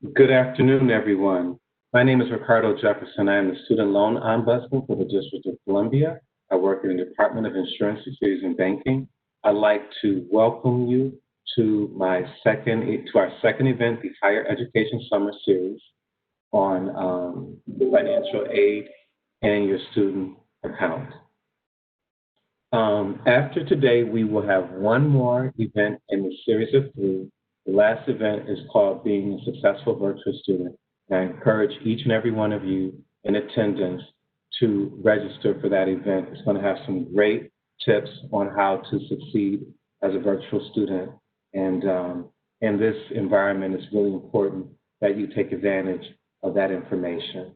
Good afternoon, everyone. My name is Ricardo Jefferson. I am the Student Loan Ombudsman for the District of Columbia. I work in the Department of Insurance, Securities, and Banking. I'd like to welcome you to our second event, the Higher Education Summer Series on financial aid and your student account. After today, we will have one more event in the series of three. The last event is called Being a Successful Virtual Student. And I encourage each and every one of you in attendance to register for that event. It's going to have some great tips on how to succeed as a virtual student. And in this environment, it's really important that you take advantage of that information.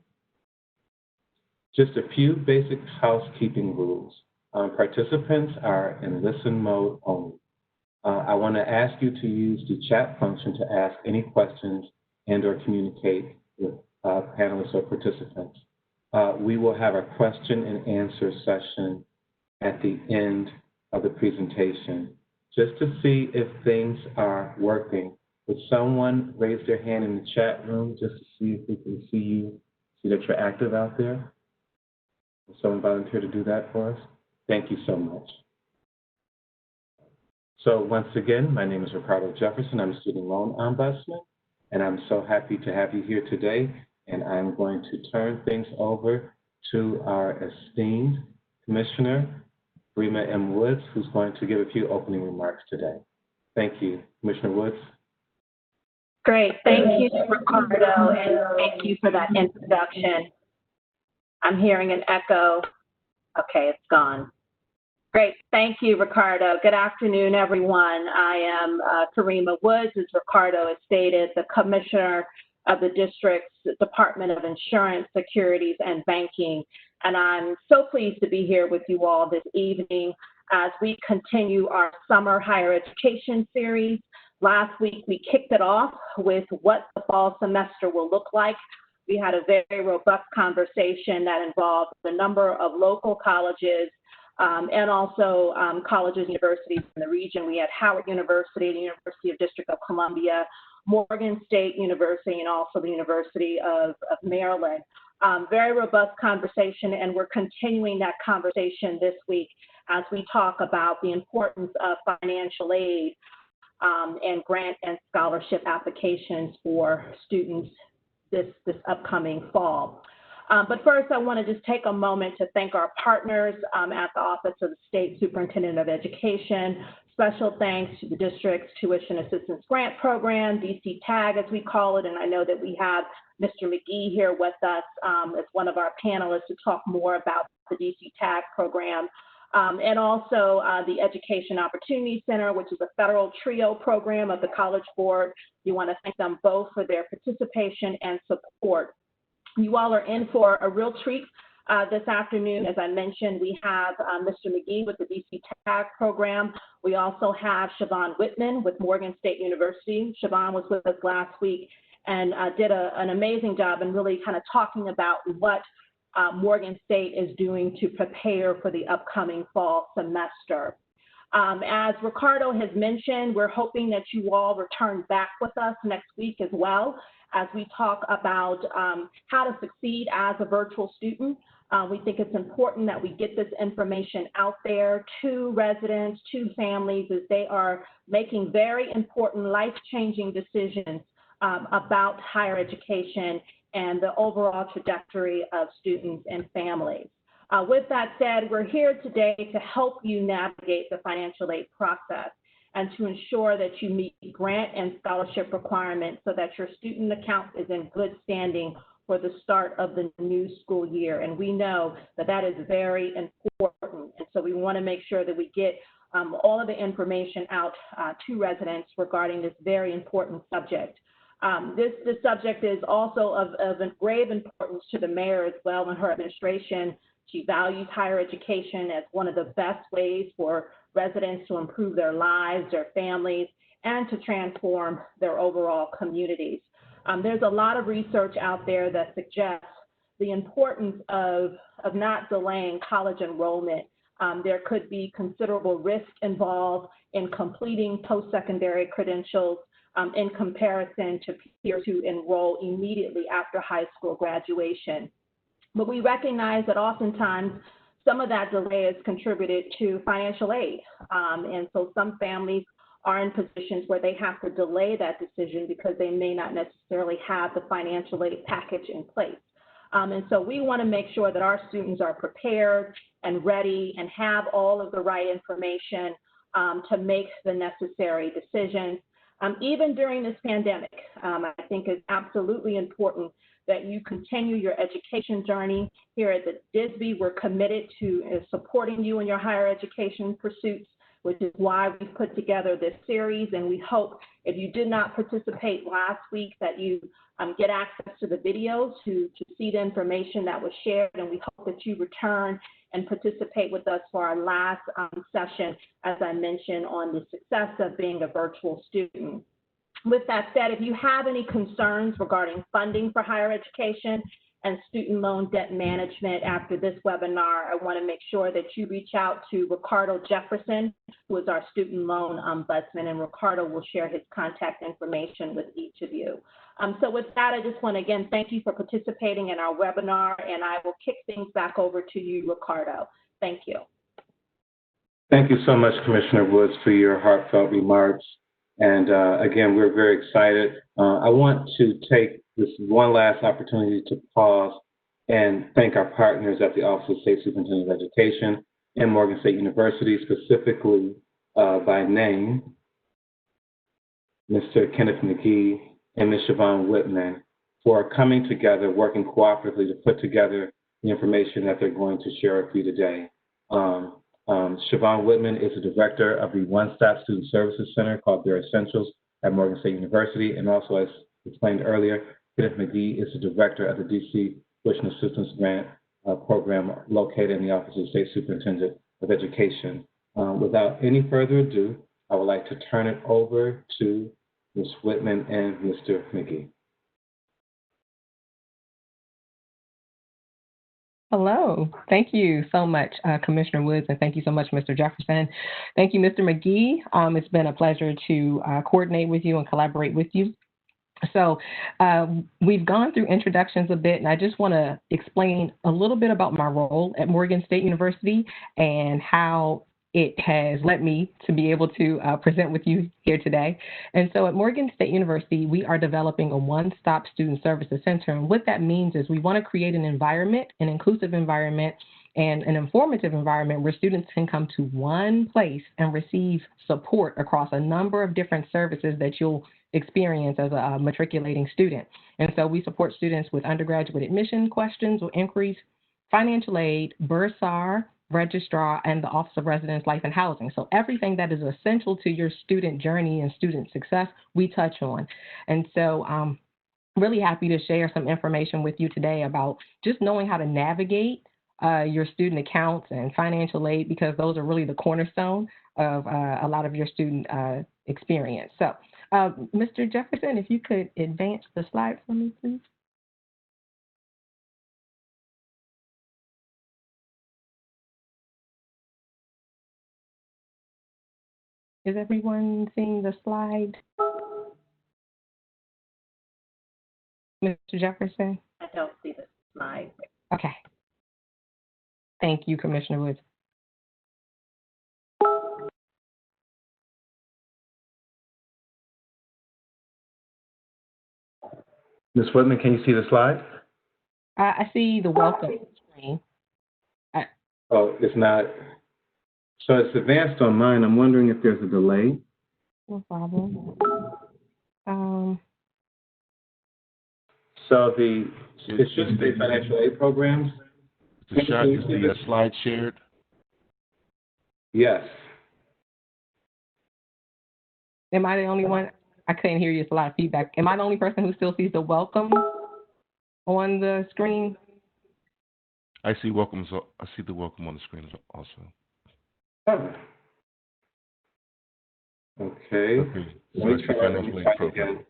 Just a few basic housekeeping rules. Participants are in listen mode only. I want to ask you to use the chat function to ask any questions and or communicate with panelists or participants. We will have a question and answer session at the end of the presentation. Just to see if things are working, would someone raise their hand in the chat room just to see if we can see that you're active out there? Will someone volunteer to do that for us? Thank you so much. So once again, my name is Ricardo Jefferson. I'm a Student Loan Ombudsman, and I'm so happy to have you here today. And I'm going to turn things over to our esteemed Commissioner, Rima M. Woods, who's going to give a few opening remarks today. Thank you. Commissioner Woods. Great. Thank you, Ricardo, and thank you for that introduction. I'm hearing an echo. Okay, it's gone. Great. Thank you, Ricardo. Good afternoon, everyone. I am Karima Woods, as Ricardo has stated, the Commissioner of the District's Department of Insurance, Securities, and Banking. And I'm so pleased to be here with you all this evening as we continue our summer higher education series. Last week, we kicked it off with what the fall semester will look like. We had a very robust conversation that involved a number of local colleges and also colleges and universities in the region. We had Howard University, the University of District of Columbia, Morgan State University, and also the University of Maryland. Very robust conversation, and we're continuing that conversation this week as we talk about the importance of financial aid and grant and scholarship applications for students this upcoming fall. But first, I want to just take a moment to thank our partners at the Office of the State Superintendent of Education. Special thanks to the district's Tuition Assistance Grant Program, DC TAG as we call it, and I know that we have Mr. McGee here with us as one of our panelists to talk more about the DC TAG program. And also the Education Opportunity Center, which is a federal TRIO program of the College Board. We want to thank them both for their participation and support. You all are in for a real treat this afternoon. As I mentioned, we have Mr. McGee with the DC TAG program. We also have Siobhan Whitman with Morgan State University. Siobhan was with us last week and did an amazing job in really kind of talking about what Morgan State is doing to prepare for the upcoming fall semester. As Ricardo has mentioned, we're hoping that you all return back with us next week as well as we talk about how to succeed as a virtual student. We think it's important that we get this information out there to residents, to families, as they are making very important life-changing decisions about higher education and the overall trajectory of students and families. With that said, we're here today to help you navigate the financial aid process and to ensure that you meet grant and scholarship requirements so that your student account is in good standing for the start of the new school year. And we know that that is very important. And so we want to make sure that we get all of the information out to residents regarding this very important subject. This subject is also of grave importance to the mayor as well and her administration. She values higher education as one of the best ways for residents to improve their lives, their families, and to transform their overall communities. There's a lot of research out there that suggests the importance of not delaying college enrollment. There could be considerable risk involved in completing post-secondary credentials in comparison to peers who enroll immediately after high school graduation. But we recognize that oftentimes some of that delay is contributed to financial aid. And so some families are in positions where they have to delay that decision because they may not necessarily have the financial aid package in place. And so we want to make sure that our students are prepared and ready and have all of the right information to make the necessary decisions. Even during this pandemic, I think it's absolutely important that you continue your education journey. Here at the DSB, we're committed to supporting you in your higher education pursuits, which is why we put together this series. And we hope if you did not participate last week that you get access to the videos to see the information that was shared. And we hope that you return and participate with us for our last session, as I mentioned, on the success of being a virtual student. With that said, if you have any concerns regarding funding for higher education and student loan debt management after this webinar, I want to make sure that you reach out to Ricardo Jefferson, who is our student loan ombudsman, and Ricardo will share his contact information with each of you. So with that, I just want to again thank you for participating in our webinar, and I will kick things back over to you, Ricardo. Thank you. Thank you so much, Commissioner Woods, for your heartfelt remarks. And again, we're very excited. I want to take this one last opportunity to pause and thank our partners at the Office of State Superintendent of Education and Morgan State University, specifically by name, Mr. Kenneth McGee and Ms. Siobhan Whitman, for coming together, working cooperatively to put together the information that they're going to share with you today. Siobhan Whitman is the director of the One-Stop Student Services Center called Their Essentials at Morgan State University. And also, as explained earlier, Kenneth McGee is the director of the DC Tuition Assistance Grant Program located in the Office of State Superintendent of Education. Without any further ado, I would like to turn it over to Ms. Whitman and Mr. McGee. Hello. Thank you so much, Commissioner Woods, and thank you so much, Mr. Jefferson. Thank you, Mr. McGee. It's been a pleasure to coordinate with you and collaborate with you. So we've gone through introductions a bit, and I just want to explain a little bit about my role at Morgan State University and how it has led me to be able to present with you here today. And so at Morgan State University, we are developing a one-stop student services center. And what that means is we want to create an environment, an inclusive environment, and an informative environment where students can come to one place and receive support across a number of different services that you'll experience as a matriculating student. And so we support students with undergraduate admission questions or inquiries, financial aid, bursar, registrar, and the Office of Residence, Life, and Housing. So everything that is essential to your student journey and student success, we touch on. And so I'm really happy to share some information with you today about just knowing how to navigate your student accounts and financial aid, because those are really the cornerstone of a lot of your student experience. So Mr. Jefferson, if you could advance the slide for me, please. Is everyone seeing the slide? Mr. Jefferson? I don't see the slide. Okay. Thank you, Commissioner Woods. Ms. Whitman, can you see the slide? I see the welcome screen. Oh, it's not. So it's advanced on mine. I'm wondering if there's a delay. No problem. So it's just the financial aid programs. Is the slide shared? Yes. Am I the only one? I couldn't hear you. It's a lot of feedback. Am I the only person who still sees the welcome on the screen? I see welcome. So I see the welcome on the screen also. Oh. Okay. So let's try financial aid program. Again.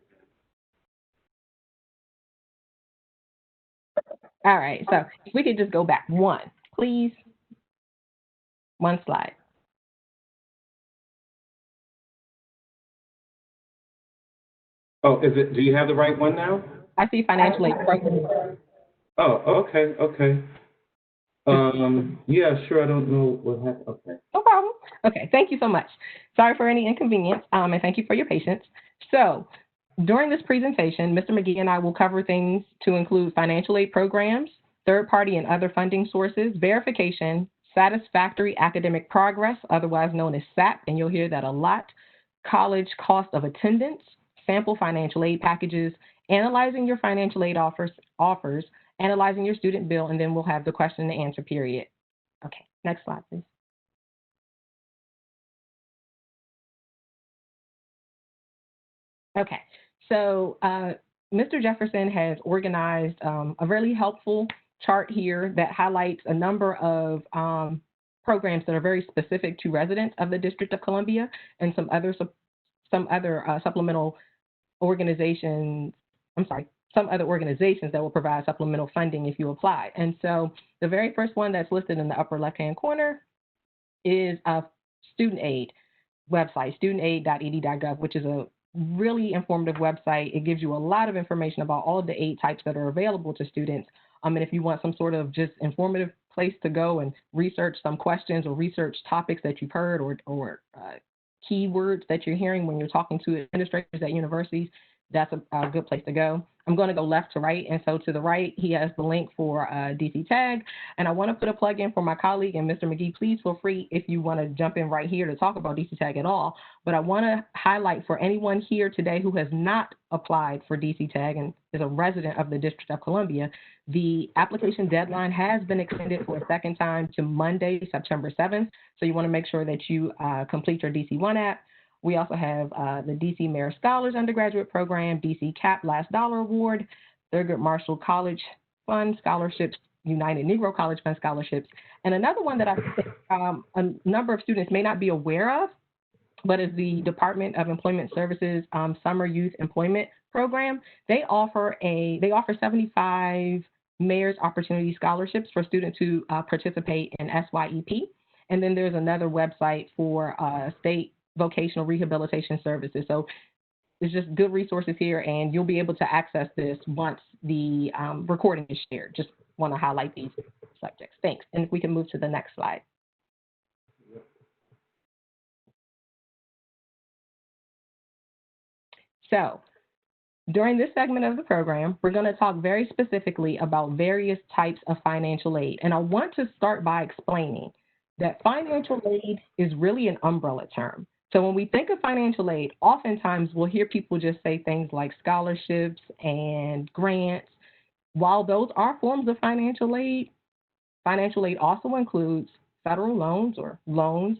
All right. So if we could just go back one, please. One slide. Oh, do you have the right one now? I see financial aid program. Oh, okay, okay. Yeah, sure, I don't know what happened. Okay. No problem. Okay, thank you so much. Sorry for any inconvenience, and thank you for your patience. So, during this presentation, Mr. McGee and I will cover things to include financial aid programs, third-party and other funding sources, verification, satisfactory academic progress, otherwise known as SAP, and you'll hear that a lot, college cost of attendance, sample financial aid packages, analyzing your financial aid offers, analyzing your student bill, and then we'll have the question and answer period. Okay, next slide, please. Okay, so Mr. Jefferson has organized a really helpful chart here that highlights a number of programs that are very specific to residents of the District of Columbia and some other supplemental organizations. I'm sorry, some other organizations that will provide supplemental funding if you apply. And so the very first one that's listed in the upper left-hand corner is a student aid website, studentaid.ed.gov, which is a really informative website. It gives you a lot of information about all of the aid types that are available to students. And if you want some sort of just informative place to go and research some questions or research topics that you've heard or keywords that you're hearing when you're talking to administrators at universities, that's a good place to go. I'm going to go left to right. And so to the right, he has the link for DC Tag. And I want to put a plug in for my colleague, and Mr. McGee, please feel free if you want to jump in right here to talk about DC Tag at all. But I want to highlight for anyone here today who has not applied for DC Tag and is a resident of the District of Columbia, the application deadline has been extended for a second time to Monday, September 7th. So you want to make sure that you complete your DC1 app. We also have the DC Merit Scholars Undergraduate Program, DC CAP Last Dollar Award, Thurgood Marshall College Fund Scholarships, United Negro College Fund Scholarships, and another one that I think a number of students may not be aware of, but is the Department of Employment Services Summer Youth Employment Program. They offer 75 Mayor's Opportunity Scholarships for students who participate in SYEP. And then there's another website for state vocational rehabilitation services. So there's just good resources here, and you'll be able to access this once the recording is shared. Just want to highlight these subjects. Thanks. And if we can move to the next slide. So during this segment of the program, we're going to talk very specifically about various types of financial aid. And I want to start by explaining that financial aid is really an umbrella term. So when we think of financial aid, oftentimes we'll hear people just say things like scholarships and grants. While those are forms of financial aid also includes federal loans or loans,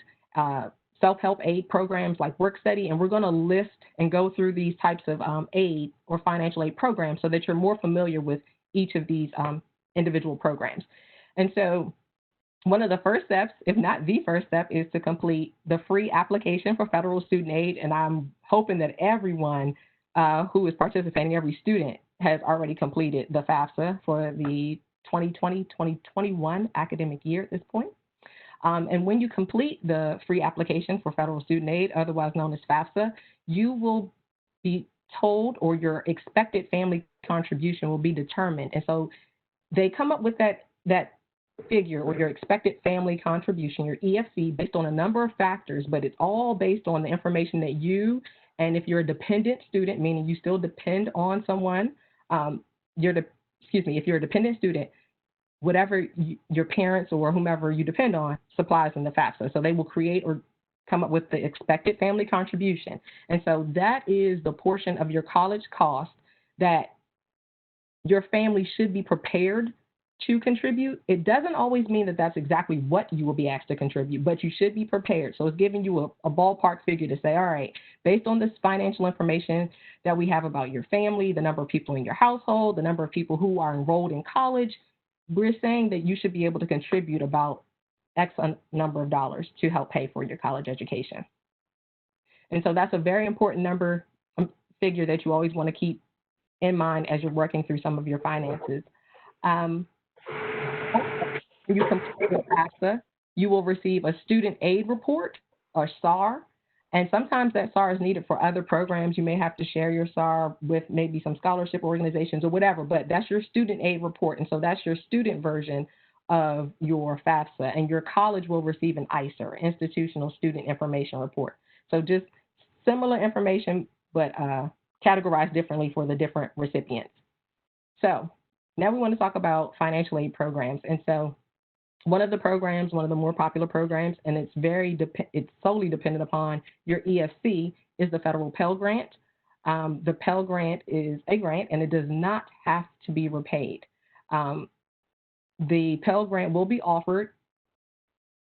self-help aid programs like work study, and we're going to list and go through these types of aid or financial aid programs so that you're more familiar with each of these individual programs. And so one of the first steps, if not the first step, is to complete the free application for federal student aid. And I'm hoping that everyone who is participating, every student, has already completed the FAFSA for the 2020-2021 academic year at this point. And when you complete the free application for federal student aid, otherwise known as FAFSA, you will be told, or your expected family contribution will be determined. And so they come up with that figure, or your expected family contribution, your EFC, based on a number of factors, but it's all based on the information that you, and if you're a dependent student, meaning you still depend on someone, if you're a dependent student, whatever your parents or whomever you depend on supplies in the FAFSA. So they will create or come up with the expected family contribution. And so that is the portion of your college cost that your family should be prepared to contribute. It doesn't always mean that that's exactly what you will be asked to contribute, but you should be prepared. So it's giving you a ballpark figure to say, all right, based on this financial information that we have about your family, the number of people in your household, the number of people who are enrolled in college, we're saying that you should be able to contribute about X number of dollars to help pay for your college education. And so that's a very important figure that you always want to keep in mind as you're working through some of your finances. When you complete your FAFSA, you will receive a student aid report, or SAR, And sometimes that SAR is needed for other programs. You may have to share your SAR with maybe some scholarship organizations or whatever, but that's your student aid report. And so that's your student version of your FAFSA. And your college will receive an ISER, Institutional Student Information Report. So just similar information, but categorized differently for the different recipients. So now we want to talk about financial aid programs. And so one of the more popular programs, and it's solely dependent upon your EFC, is the federal Pell Grant. The Pell Grant is a grant, and it does not have to be repaid. The Pell Grant will be offered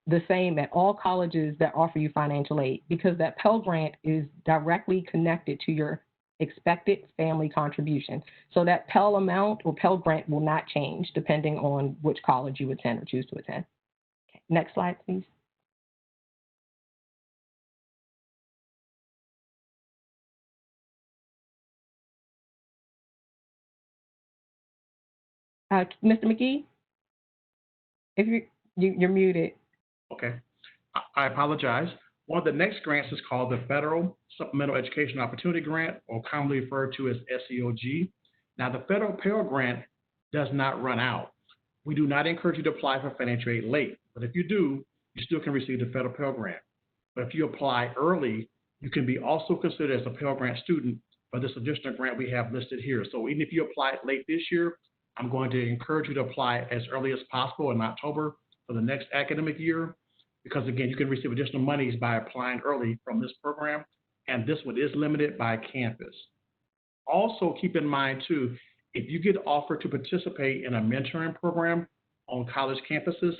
the same at all colleges that offer you financial aid, because that Pell Grant is directly connected to your expected family contribution. So that Pell amount or Pell Grant will not change depending on which college you attend or choose to attend. Okay. Next slide, please. Mr. McGee, if you're muted. Okay, I apologize. One of the next grants is called the Federal Supplemental Education Opportunity Grant, or commonly referred to as SEOG. Now, the federal Pell Grant does not run out. We do not encourage you to apply for financial aid late, but if you do, you still can receive the federal Pell Grant. But if you apply early, you can be also considered as a Pell Grant student for this additional grant we have listed here. So even if you apply late this year, I'm going to encourage you to apply as early as possible in October for the next academic year, because again, you can receive additional monies by applying early from this program, and this one is limited by campus. Also, keep in mind too, if you get offered to participate in a mentoring program on college campuses,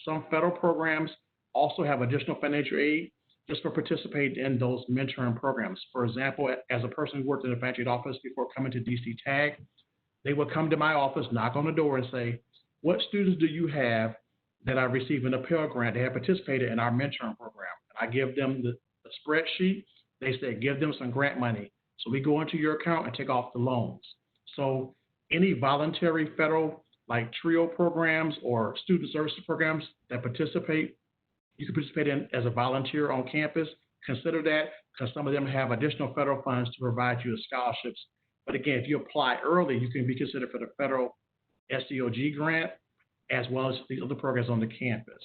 some federal programs also have additional financial aid just for participating in those mentoring programs. For example, as a person who worked in a financial aid office before coming to DC TAG, they would come to my office, knock on the door, and say, "What students do you have that are receiving a Pell Grant that have participated in our mentoring program?" And I give them the spreadsheet. They say, "Give them some grant money." So we go into your account and take off the loans. So any voluntary federal, like TRIO programs or student services programs that you can participate in as a volunteer on campus. Consider that, because some of them have additional federal funds to provide you with scholarships. But again, if you apply early, you can be considered for the federal SEOG grant, as well as the other programs on the campus.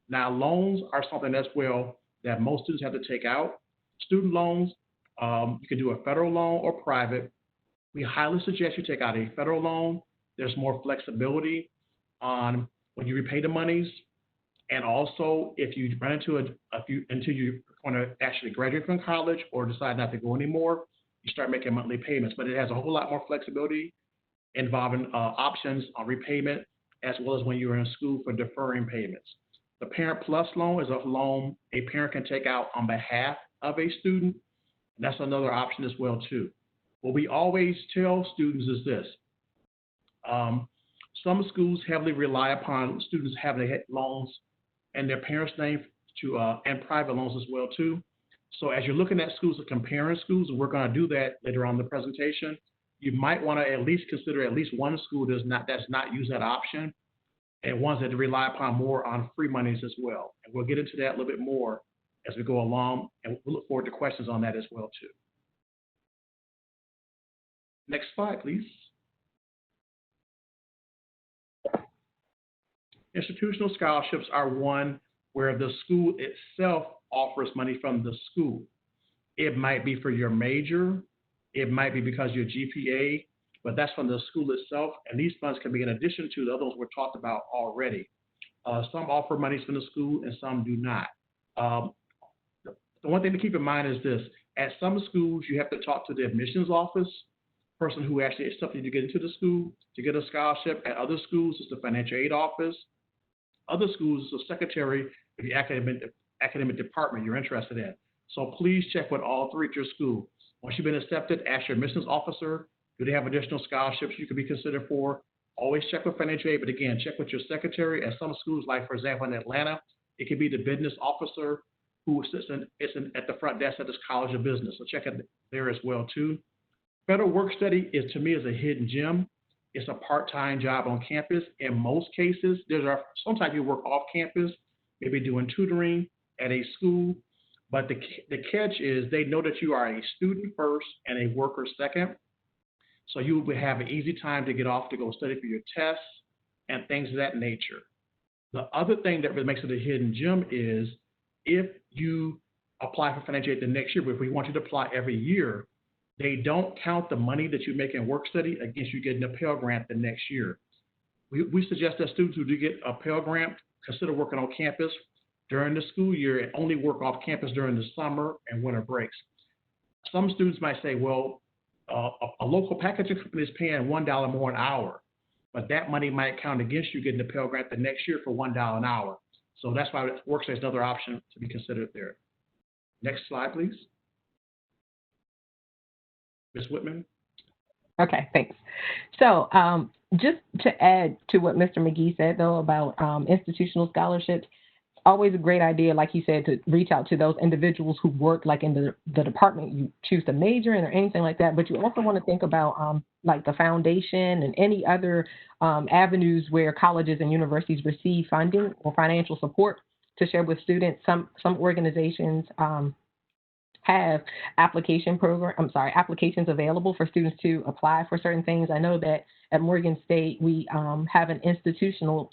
Now, loans are something as well that most students have to take out. Student loans, you can do a federal loan or private. We highly suggest you take out a federal loan. There's more flexibility on when you repay the monies. And also, if you run into until you're going to actually graduate from college or decide not to go anymore, you start making monthly payments. But it has a whole lot more flexibility involving options on repayment, as well as when you're in school for deferring payments. The Parent Plus loan is a loan a parent can take out on behalf of a student. And that's another option as well, too. What we always tell students is this. Some schools heavily rely upon students having loans in their parents' name and private loans as well, too. So as you're looking at schools and comparing schools, and we're going to do that later on in the presentation, you might want to at least consider at least one school that's not use that option, and ones that rely upon more on free monies as well. And we'll get into that a little bit more as we go along, and we'll look forward to questions on that as well, too. Next slide, please. Institutional scholarships are one where the school itself offers money from the school. It might be for your major, it might be because your GPA, but that's from the school itself, and these funds can be in addition to the other ones we're talked about already. Some offer monies from the school and some do not. The one thing to keep in mind is this: at some schools, you have to talk to the admissions office, person who actually accepted you to get into the school to get a scholarship. At other schools, it's the financial aid office. Other schools, it's the secretary of the academic department you're interested in. So please check with all three at your school. Once you've been accepted, ask your admissions officer, do they have additional scholarships you could be considered for? Always check with financial aid, but again, check with your secretary. At some schools, like for example in Atlanta, it could be the business officer who sits at the front desk at this College of Business. So check it there as well too. Federal work study to me is a hidden gem. It's a part-time job on campus. In most cases, sometimes you work off campus, maybe doing tutoring at a school, But the catch is they know that you are a student first and a worker second. So you will have an easy time to get off to go study for your tests and things of that nature. The other thing that really makes it a hidden gem is if you apply for financial aid the next year, but if we want you to apply every year, they don't count the money that you make in work study against you getting a Pell Grant the next year. We suggest that students who do get a Pell Grant consider working on campus during the school year and only work off campus during the summer and winter breaks. Some students might say, well, a local packaging company is paying $1 more an hour, but that money might count against you getting the Pell Grant the next year for $1 an hour. So that's why work study is another option to be considered there. Next slide, please. Ms. Whitman. Okay, thanks. So just to add to what Mr. McGee said, though, about institutional scholarships, always a great idea, like he said, to reach out to those individuals who work like in the department you choose to major in or anything like that. But you also want to think about like the foundation and any other avenues where colleges and universities receive funding or financial support to share with students. Some organizations have applications available for students to apply for certain things. I know that at Morgan State, we have an institutional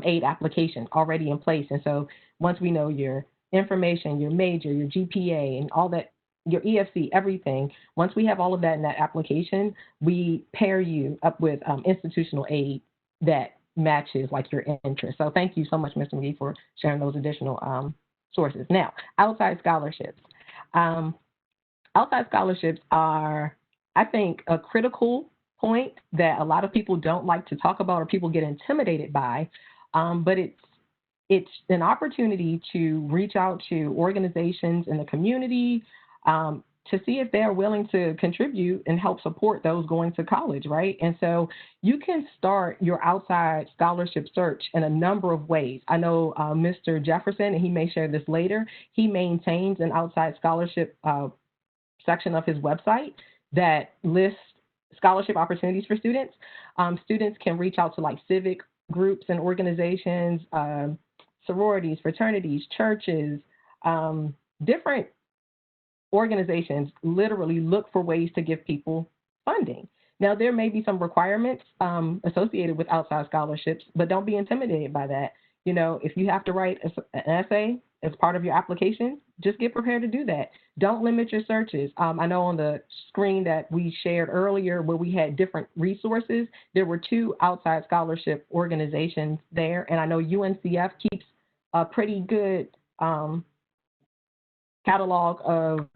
aid application already in place. And so once we know your information, your major, your GPA, and all that, your EFC, everything, once we have all of that in that application, we pair you up with institutional aid that matches like your interest. So thank you so much, Mr. McGee, for sharing those additional sources. Now, outside scholarships. Outside scholarships are, I think, a critical point that a lot of people don't like to talk about or people get intimidated by, but it's an opportunity to reach out to organizations in the community to see if they're willing to contribute and help support those going to college, right? And so you can start your outside scholarship search in a number of ways. I know Mr. Jefferson, and he may share this later, he maintains an outside scholarship section of his website that lists scholarship opportunities for students. Students can reach out to like civic groups and organizations, sororities, fraternities, churches, different organizations literally look for ways to give people funding. Now, there may be some requirements associated with outside scholarships, but don't be intimidated by that. You know, if you have to write an essay as part of your application, just get prepared to do that. Don't limit your searches. I know on the screen that we shared earlier where we had different resources, there were 2 outside scholarship organizations there, and I know UNCF keeps a pretty good catalog of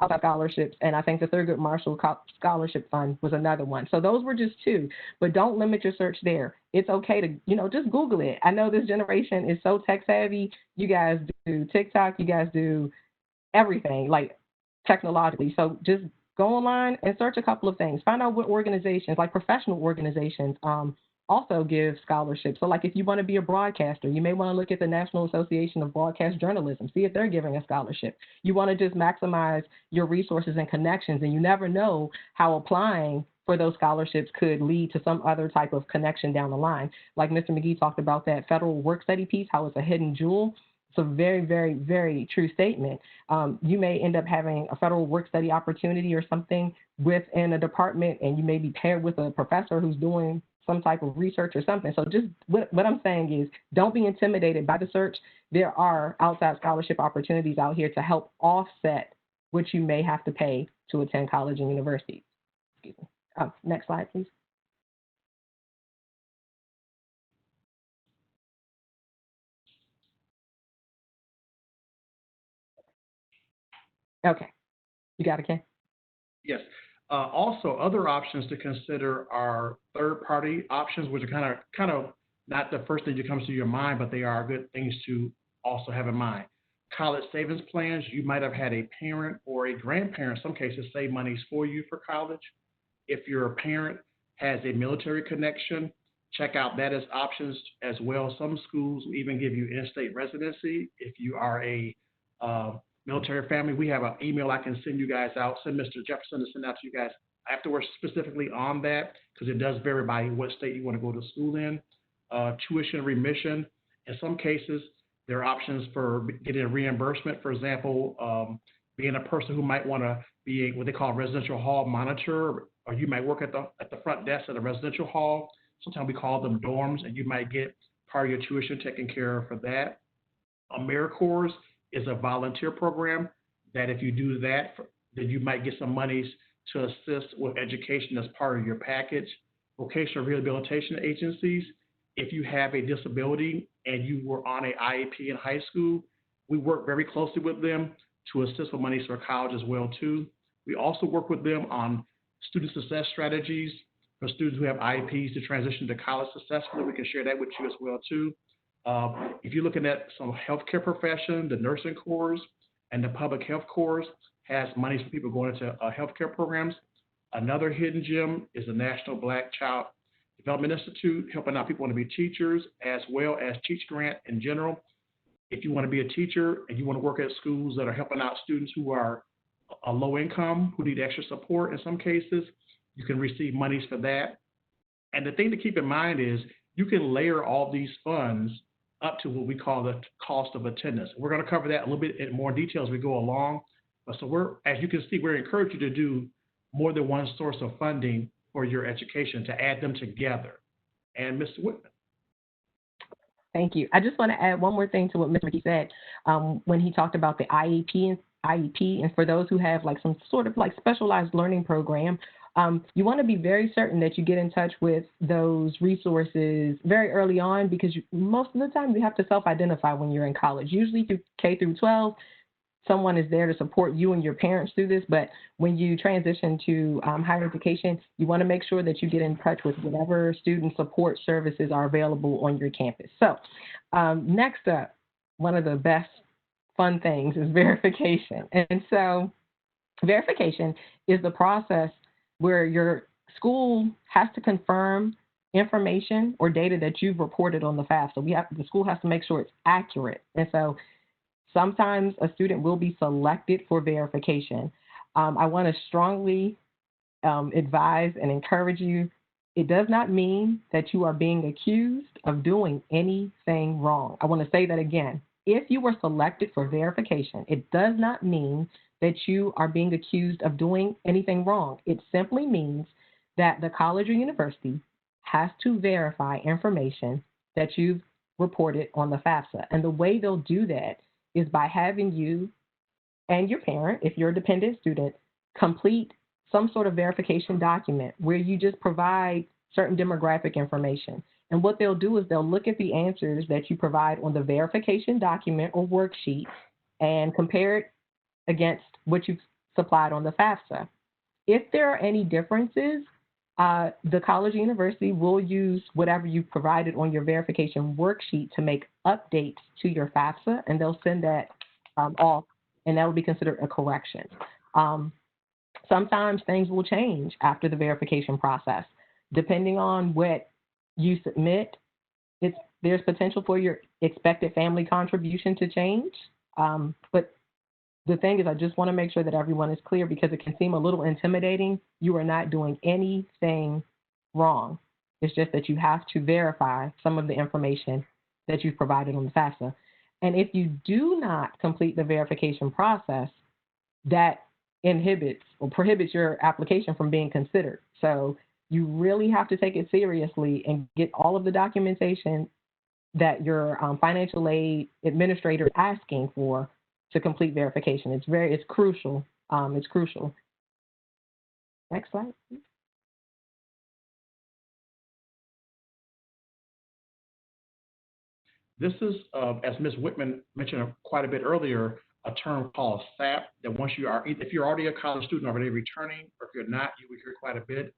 outside scholarships, and I think the Thurgood Marshall Scholarship Fund was another one. So those were just 2, but don't limit your search there. It's okay to, just Google it. I know this generation is so tech savvy. You guys do TikTok, you guys do everything, like technologically. So just go online and search a couple of things. Find out what organizations, like professional organizations, also give scholarships. So like if you want to be a broadcaster, you may want to look at the National Association of Broadcast Journalism, see if they're giving a scholarship. You want to just maximize your resources and connections, and you never know how applying for those scholarships could lead to some other type of connection down the line. Like Mr. McGee talked about that federal work study piece, how it's a hidden jewel. It's a very, very, very true statement. You may end up having a federal work study opportunity or something within a department, and you may be paired with a professor who's doing some type of research or something. So just what I'm saying is don't be intimidated by the search. There are outside scholarship opportunities out here to help offset what you may have to pay to attend college and university. Excuse me. Next slide, please. Okay. You got it, Ken? Yes. Also, other options to consider are third-party options, which are kind of not the first thing that comes to your mind, but they are good things to also have in mind. College savings plans, you might have had a parent or a grandparent, in some cases, save monies for you for college. If your parent has a military connection, check out that as options as well. Some schools will even give you in-state residency if you are a military family. We have an email I can send you guys out, send Mr. Jefferson to send out to you guys afterwards specifically on that, because it does vary by what state you want to go to school in. Tuition remission. In some cases, There are options for getting a reimbursement, for example, being a person who might want to be what they call a residential hall monitor, or you might work at the front desk at a residential hall. Sometimes we call them dorms, and you might get part of your tuition taken care of for that. AmeriCorps is a volunteer program that if you do that, then you might get some monies to assist with education as part of your package. Vocational rehabilitation agencies, if you have a disability and you were on an IEP in high school, we work very closely with them to assist with monies for college as well too. We also work with them on student success strategies for students who have IEPs to transition to college successfully. We can share that with you as well too. If you're looking at some healthcare profession, the nursing corps and the public health corps has monies for people going into healthcare programs. Another hidden gem is the National Black Child Development Institute, helping out people who want to be teachers, as well as Teach Grant in general. If you want to be a teacher and you want to work at schools that are helping out students who are a low income, who need extra support in some cases, you can receive monies for that. And the thing to keep in mind is you can layer all these funds up to what we call the cost of attendance. We're going to cover that a little bit in more detail as we go along. So as you can see, we're encouraging you to do more than one source of funding for your education, to add them together. And Mr. Whitman. Thank you. I just want to add one more thing to what Mr. McGee said when he talked about the IEP, and for those who have like some sort of like specialized learning program, you want to be very certain that you get in touch with those resources very early on, because most of the time you have to self-identify when you're in college. Usually through K through 12, someone is there to support you and your parents through this, but when you transition to higher education, you want to make sure that you get in touch with whatever student support services are available on your campus. So next up, one of the best fun things is verification. And so verification is the process where your school has to confirm information or data that you've reported on the FAFSA. The school has to make sure it's accurate. And so sometimes a student will be selected for verification. I want to strongly advise and encourage you. It does not mean that you are being accused of doing anything wrong. I want to say that again. If you were selected for verification, it does not mean that you are being accused of doing anything wrong. It simply means that the college or university has to verify information that you've reported on the FAFSA. And the way they'll do that is by having you and your parent, if you're a dependent student, complete some sort of verification document where you just provide certain demographic information. And what they'll do is they'll look at the answers that you provide on the verification document or worksheet and compare it against what you've supplied on the FAFSA. If there are any differences, the college or university will use whatever you provided on your verification worksheet to make updates to your FAFSA, and they'll send that off, and that will be considered a correction. Sometimes things will change after the verification process. Depending on what you submit, there's potential for your expected family contribution to change, but the thing is, I just want to make sure that everyone is clear, because it can seem a little intimidating. You are not doing anything wrong. It's just that you have to verify some of the information that you've provided on the FAFSA. And if you do not complete the verification process, that inhibits or prohibits your application from being considered. So you really have to take it seriously and get all of the documentation that your financial aid administrator is asking for to complete verification. It's crucial. It's crucial. Next slide. This is, as Ms. Whitman mentioned quite a bit earlier, a term called SAP, that once you are, if you're already a college student already returning, or if you're not, you will hear quite a bit.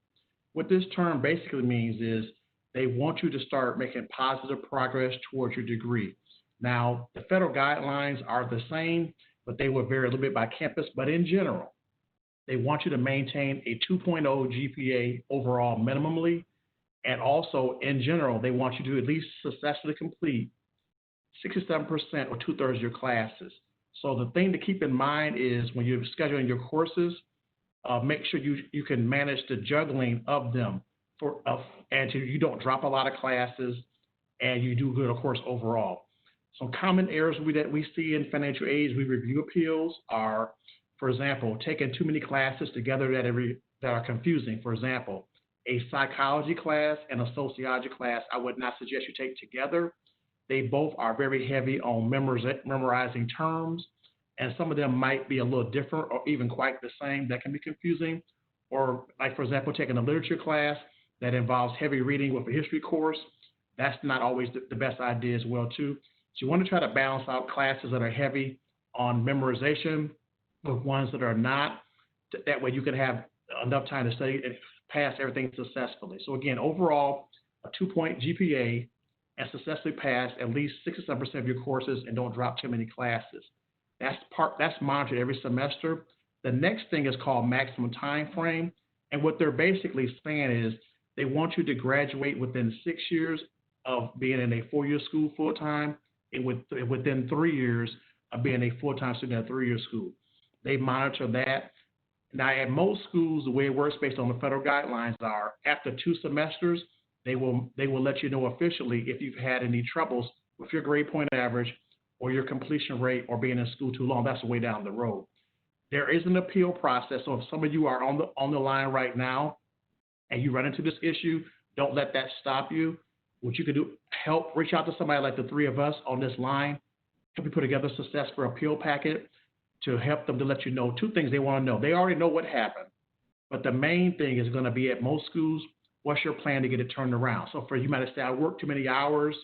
What this term basically means is they want you to start making positive progress towards your degree. Now, the federal guidelines are the same, but they will vary a little bit by campus. But in general, they want you to maintain a 2.0 GPA overall minimally. And also, in general, they want you to at least successfully complete 67% or 2/3 of your classes. So the thing to keep in mind is when you're scheduling your courses, make sure you can manage the juggling of them and you don't drop a lot of classes and you do good, of course, overall. Some common errors that we see in financial aid we review appeals are, for example, taking too many classes together that are confusing. For example, a psychology class and a sociology class, I would not suggest you take together. They both are very heavy on memorizing terms, and some of them might be a little different or even quite the same. That can be confusing. Or, like, for example, taking a literature class that involves heavy reading with a history course, that's not always the best idea as well, too. So you want to try to balance out classes that are heavy on memorization with ones that are not. That way you can have enough time to study and pass everything successfully. So again, overall, a 2-point GPA and successfully pass at least 6 or 7% of your courses and don't drop too many classes. That's monitored every semester. The next thing is called maximum time frame. And what they're basically saying is they want you to graduate within 6 years of being in a 4-year school full-time and within 3 years of being a full-time student at a 3-year school. They monitor that. Now, at most schools, the way it works based on the federal guidelines are after 2 semesters, they will let you know officially if you've had any troubles with your grade point average or your completion rate or being in school too long. That's the way down the road. There is an appeal process. So if some of you are on the line right now and you run into this issue, don't let that stop you. What you can do, reach out to somebody like the 3 of us on this line, help you put together a successful appeal packet to help them to let you know 2 things they want to know. They already know what happened, but the main thing is going to be at most schools, what's your plan to get it turned around? So for you might say, I work too many hours.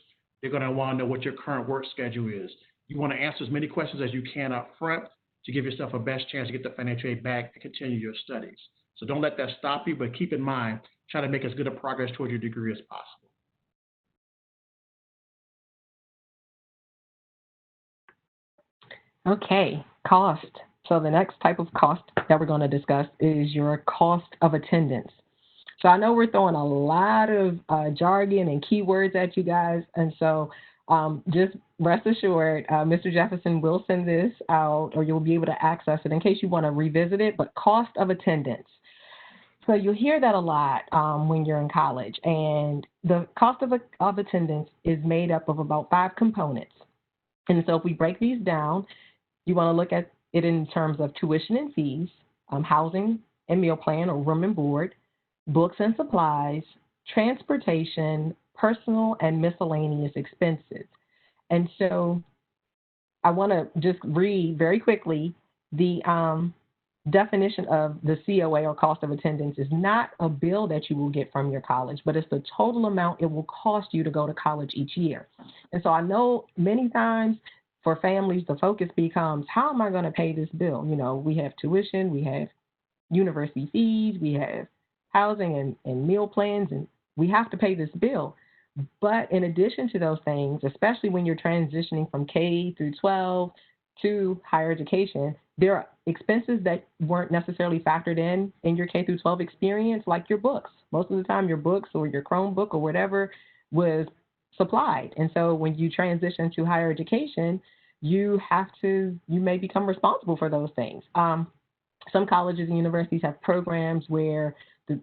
They're going to want to know what your current work schedule is. You want to answer as many questions as you can up front to give yourself a best chance to get the financial aid back and continue your studies. So don't let that stop you, but keep in mind, try to make as good a progress toward your degree as possible. Okay, cost. So the next type of cost that we're going to discuss is your cost of attendance. So I know we're throwing a lot of jargon and keywords at you guys, and so just rest assured, Mr. Jefferson will send this out, or you'll be able to access it in case you want to revisit it, but cost of attendance. So you'll hear that a lot when you're in college, and the cost of attendance is made up of about 5 components. And so if we break these down, you want to look at it in terms of tuition and fees, housing and meal plan or room and board, books and supplies, transportation, personal and miscellaneous expenses. And so I want to just read very quickly the definition of the COA or cost of attendance is not a bill that you will get from your college, but it's the total amount it will cost you to go to college each year. And so I know many times for families, the focus becomes, how am I going to pay this bill? You know, we have tuition, we have university fees, we have housing and meal plans, and we have to pay this bill. But in addition to those things, especially when you're transitioning from K through 12 to higher education, there are expenses that weren't necessarily factored in your K through 12 experience, like your books. Most of the time, your books or your Chromebook or whatever was supplied. And so when you transition to higher education, you may become responsible for those things. Some colleges and universities have programs where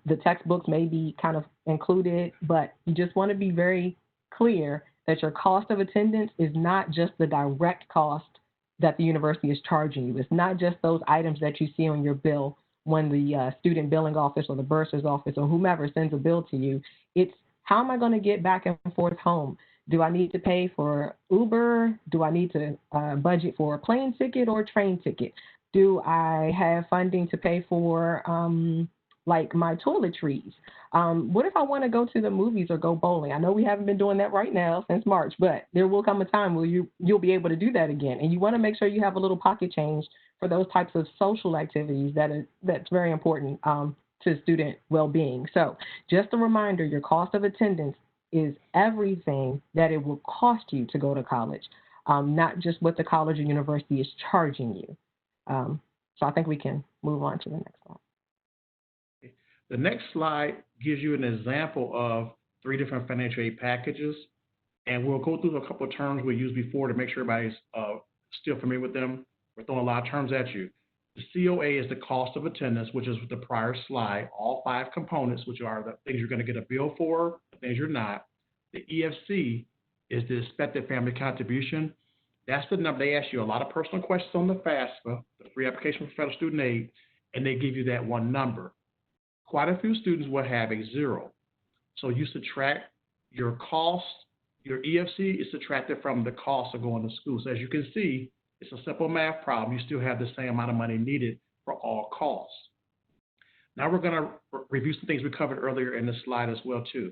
the textbooks may be kind of included, but you just want to be very clear that your cost of attendance is not just the direct cost that the university is charging you. It's not just those items that you see on your bill when the student billing office or the bursar's office or whomever sends a bill to you. It's how am I going to get back and forth home? Do I need to pay for Uber? Do I need to budget for a plane ticket or a train ticket? Do I have funding to pay for like my toiletries? What if I want to go to the movies or go bowling? I know we haven't been doing that right now since March, but there will come a time where you'll be able to do that again. And you want to make sure you have a little pocket change for those types of social activities that's very important to student well-being. So just a reminder, your cost of attendance is everything that it will cost you to go to college, not just what the college or university is charging you. So I think we can move on to the next slide. The next slide gives you an example of 3 different financial aid packages, and we'll go through a couple of terms we used before to make sure everybody's still familiar with them. We're throwing a lot of terms at you. The COA is the cost of attendance, which is the prior slide, all 5 components, which are the things you're going to get a bill for, the things you're not. The EFC is the expected family contribution. That's the number. They ask you a lot of personal questions on the FAFSA, the free application for federal student aid, and they give you that one number. Quite a few students will have a 0. So you subtract your cost, your EFC is subtracted from the cost of going to school. So as you can see, it's a simple math problem. You still have the same amount of money needed for all costs. Now we're going to review some things we covered earlier in this slide as well too.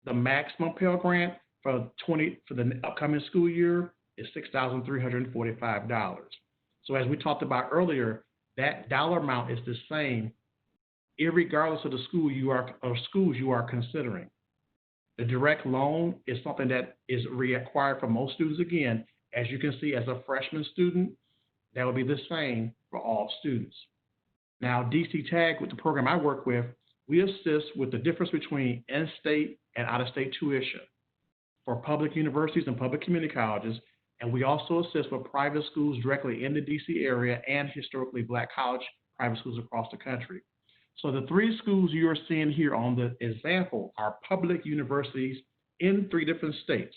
The maximum Pell Grant for the upcoming school year is $6,345. So as we talked about earlier, that dollar amount is the same irregardless of the school you are or schools you are considering. The direct loan is something that is required for most students. Again, as you can see, as a freshman student, that will be the same for all students. Now, DC TAG, with the program I work with, we assist with the difference between in-state and out-of-state tuition for public universities and public community colleges, and we also assist with private schools directly in the DC area and historically Black college private schools across the country. So the 3 schools you are seeing here on the example are public universities in 3 different states.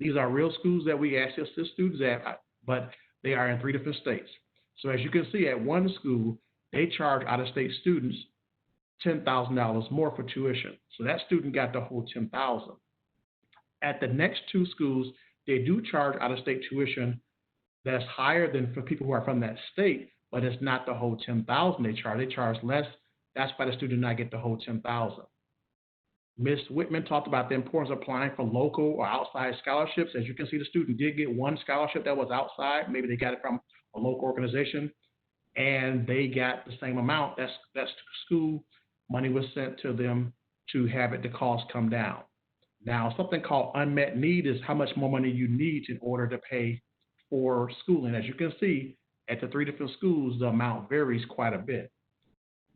These are real schools that we actually assist students at, but they are in 3 different states. So as you can see, at one school, they charge out-of-state students $10,000 more for tuition. So that student got the whole $10,000. At the next 2 schools, they do charge out-of-state tuition that's higher than for people who are from that state, but it's not the whole $10,000 they charge. They charge less. That's why the student did not get the whole $10,000. Ms. Whitman talked about the importance of applying for local or outside scholarships. As you can see, the student did get one scholarship that was outside. Maybe they got it from a local organization, and they got the same amount. That's school money was sent to them to have the cost come down. Now, something called unmet need is how much more money you need in order to pay for schooling. As you can see, at the 3 different schools, the amount varies quite a bit.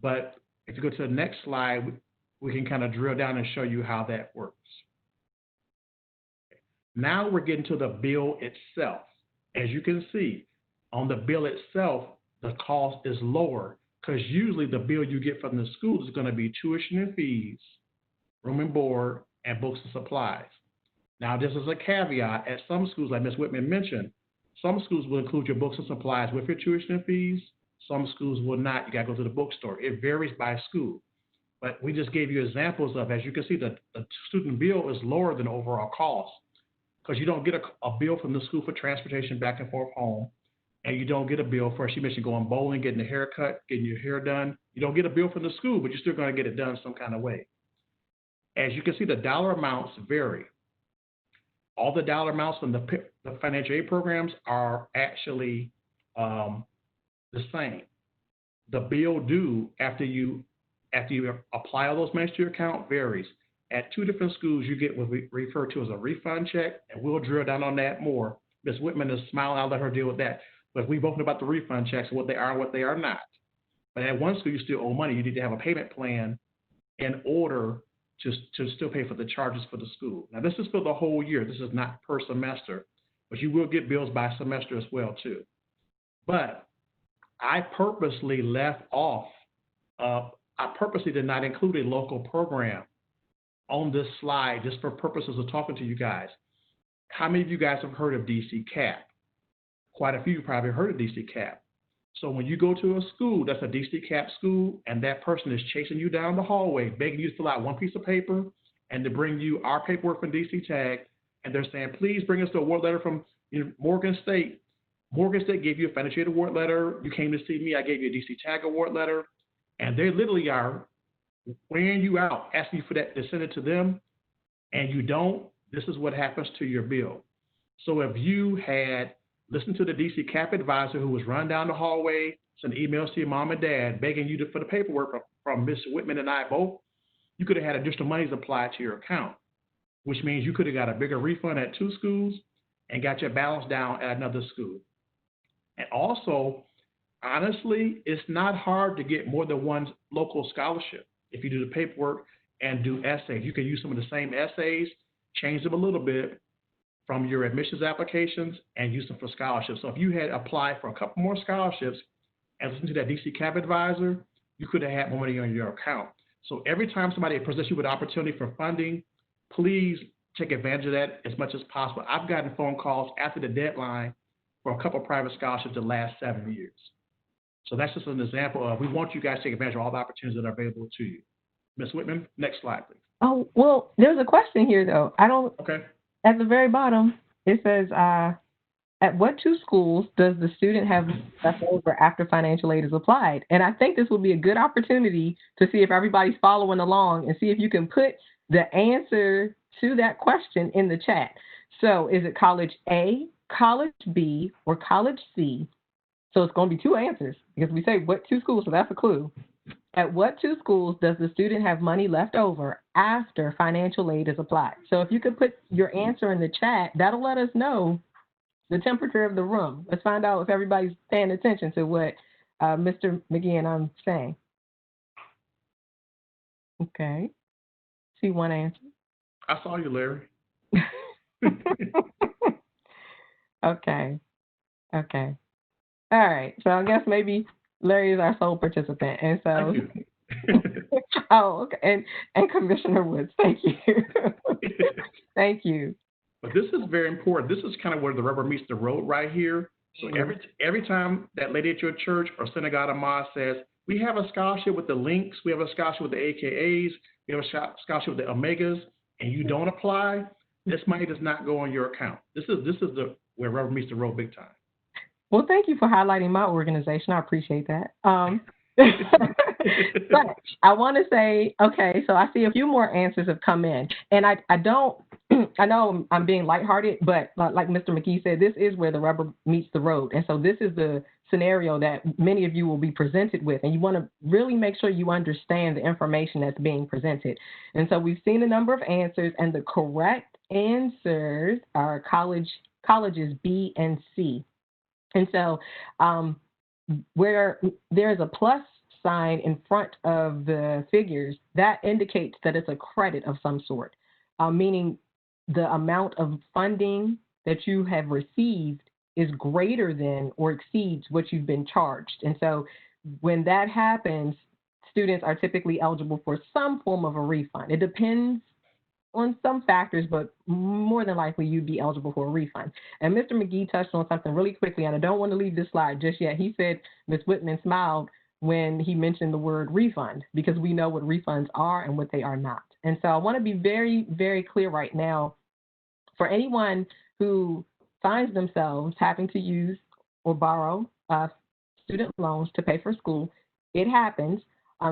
But if you go to the next slide, we can kind of drill down and show you how that works. Now we're getting to the bill itself. As you can see, on the bill itself, the cost is lower because usually the bill you get from the school is going to be tuition and fees, room and board, and books and supplies. Now, this is a caveat. At some schools, like Ms. Whitman mentioned, some schools will include your books and supplies with your tuition and fees. Some schools will not. You got to go to the bookstore. It varies by school. But we just gave you examples of, as you can see, the student bill is lower than the overall cost because you don't get a bill from the school for transportation back and forth home, and you don't get a bill for, she mentioned, going bowling, getting a haircut, getting your hair done. You don't get a bill from the school, but you're still going to get it done some kind of way. As you can see, the dollar amounts vary. All the dollar amounts from the financial aid programs are actually the same. The bill due after you apply all those monies to your account varies. At 2 different schools, you get what we refer to as a refund check, and we'll drill down on that more. Ms. Whitman is smiling. I'll let her deal with that. But we've spoken about the refund checks, what they are and what they are not. But at one school, you still owe money. You need to have a payment plan in order to still pay for the charges for the school. Now, this is for the whole year. This is not per semester, but you will get bills by semester as well, too. But I purposely left off, I purposely did not include a local program on this slide just for purposes of talking to you guys. How many of you guys have heard of DC CAP? Quite a few you probably heard of DC CAP. So when you go to a school that's a DC CAP school and that person is chasing you down the hallway, begging you to fill out one piece of paper and to bring you our paperwork from DC TAG, and they're saying, please bring us the award letter from Morgan State. Morgan State gave you a financial aid award letter. You came to see me. I gave you a DC TAG award letter. And they literally are wearing you out, asking you for that to send it to them, and you don't, this is what happens to your bill. So if you had listened to the DC CAP advisor who was running down the hallway, sending emails to your mom and dad, begging you for the paperwork from Ms. Whitman and I both, you could have had additional monies applied to your account, which means you could have got a bigger refund at 2 schools and got your balance down at another school. And also, honestly, it's not hard to get more than one local scholarship. If you do the paperwork and do essays, you can use some of the same essays, change them a little bit from your admissions applications and use them for scholarships. So if you had applied for a couple more scholarships and listened to that DC CAP advisor, you could have had more money on your account. So every time somebody presents you with an opportunity for funding, please take advantage of that as much as possible. I've gotten phone calls after the deadline for a couple of private scholarships the last 7 years. So that's just an example of we want you guys to take advantage of all the opportunities that are available to you. Ms. Whitman, next slide, please. Oh, well, there's a question here, though. Okay. At the very bottom, it says, at what two schools does the student have left over after financial aid is applied? And I think this would be a good opportunity to see if everybody's following along and see if you can put the answer to that question in the chat. So is it college A, college B, or college C? So it's going to be two answers because we say what two schools, so that's a clue. At what two schools does the student have money left over after financial aid is applied? So if you could put your answer in the chat, that'll let us know the temperature of the room. Let's find out if everybody's paying attention to what Mr. McGee and I'm saying. Okay. See one answer. I saw you, Larry. Okay. Okay. All right. So I guess maybe Larry is our sole participant. And so oh, okay. And Commissioner Woods, thank you. Thank you. But this is very important. This is kind of where the rubber meets the road right here. So every time that lady at your church or synagogue or mosque says, we have a scholarship with the links, we have a scholarship with the AKAs, we have a scholarship with the Omegas, and you don't apply, this money does not go on your account. This is where rubber meets the road big time. Well, thank you for highlighting my organization. I appreciate that. But I want to say, okay, so I see a few more answers have come in. And I know I'm being lighthearted, but like Mr. McGee said, this is where the rubber meets the road. And so this is the scenario that many of you will be presented with. And you want to really make sure you understand the information that's being presented. And so we've seen a number of answers, and the correct answers are colleges B and C. And so where there's a plus sign in front of the figures, that indicates that it's a credit of some sort, meaning the amount of funding that you have received is greater than or exceeds what you've been charged. And so when that happens, students are typically eligible for some form of a refund. It depends on some factors, but more than likely you'd be eligible for a refund. And Mr. McGee touched on something really quickly, and I don't want to leave this slide just yet. He said Ms. Whitman smiled when he mentioned the word refund, because we know what refunds are and what they are not. And so I want to be very, very clear right now for anyone who finds themselves having to use or borrow student loans to pay for school. It happens.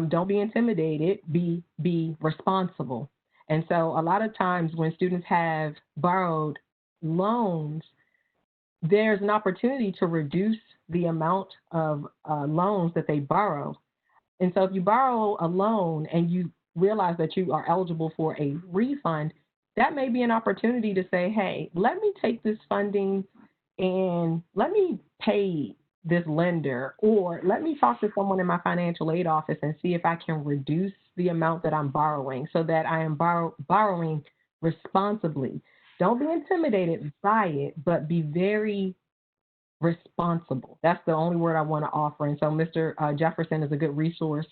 Don't be intimidated. Be responsible. And so a lot of times when students have borrowed loans, there's an opportunity to reduce the amount of loans that they borrow. And so if you borrow a loan and you realize that you are eligible for a refund, that may be an opportunity to say, hey, let me take this funding and let me pay this lender, or let me talk to someone in my financial aid office and see if I can reduce the amount that I'm borrowing so that I am borrowing responsibly. Don't be intimidated by it, but be very responsible. That's the only word I want to offer. And so Mr. Jefferson is a good resource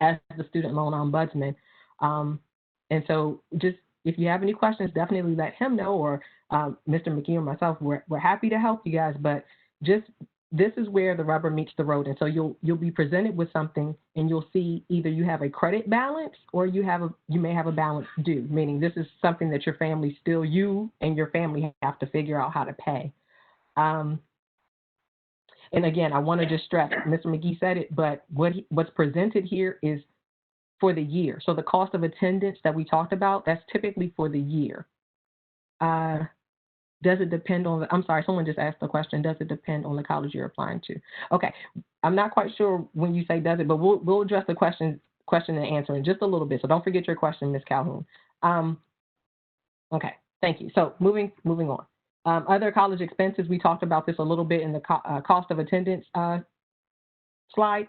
as the Student Loan Ombudsman. And so just if you have any questions, definitely let him know, or Mr. McGee or myself. We're happy to help you guys, but just this is where the rubber meets the road. And so you'll be presented with something, and you'll see either you have a credit balance or you may have a balance due, meaning this is something that you and your family have to figure out how to pay. And again, I want to just stress, Mr. McGee said it, but what's presented here is for the year. So the cost of attendance that we talked about, that's typically for the year. Does it depend on I'm sorry, someone just asked the question, does it depend on the college you're applying to? Okay, I'm not quite sure when you say does it, but we'll address the question and answer in just a little bit. So don't forget your question, Ms. Calhoun. Okay, thank you. So moving on. Other college expenses, we talked about this a little bit in the cost of attendance slide.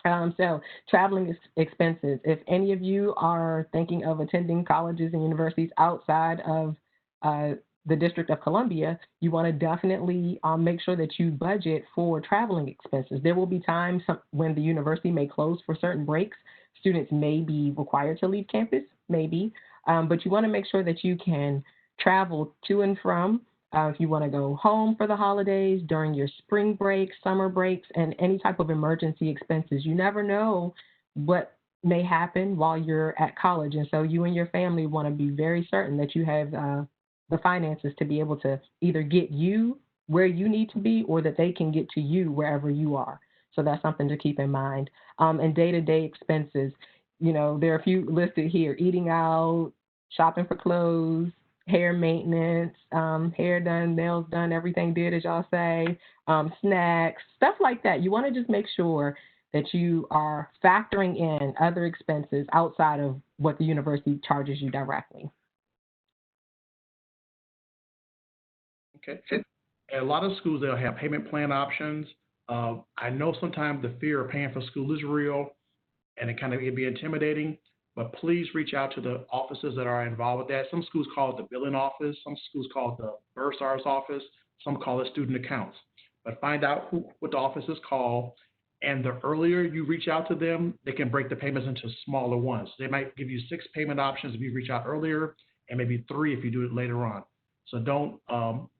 So traveling expenses, if any of you are thinking of attending colleges and universities outside of the District of Columbia, you want to definitely make sure that you budget for traveling expenses. There will be times when the university may close for certain breaks. Students may be required to leave campus, maybe. But you want to make sure that you can travel to and from. If you want to go home for the holidays, during your spring breaks, summer breaks, and any type of emergency expenses. You never know what may happen while you're at college. And so you and your family want to be very certain that you have the finances to be able to either get you where you need to be or that they can get to you wherever you are. So that's something to keep in mind. And day-to-day expenses, you know, there are a few listed here: eating out, shopping for clothes, hair maintenance, hair done, nails done, everything did, as y'all say, snacks, stuff like that. You want to just make sure that you are factoring in other expenses outside of what the university charges you directly. Okay. At a lot of schools, they'll have payment plan options. I know sometimes the fear of paying for school is real, and it can be intimidating, but please reach out to the offices that are involved with that. Some schools call it the billing office, some schools call it the bursar's office, some call it student accounts. But find out what the office is called, and the earlier you reach out to them, they can break the payments into smaller ones. They might give you 6 payment options if you reach out earlier, and maybe 3 if you do it later on. So don't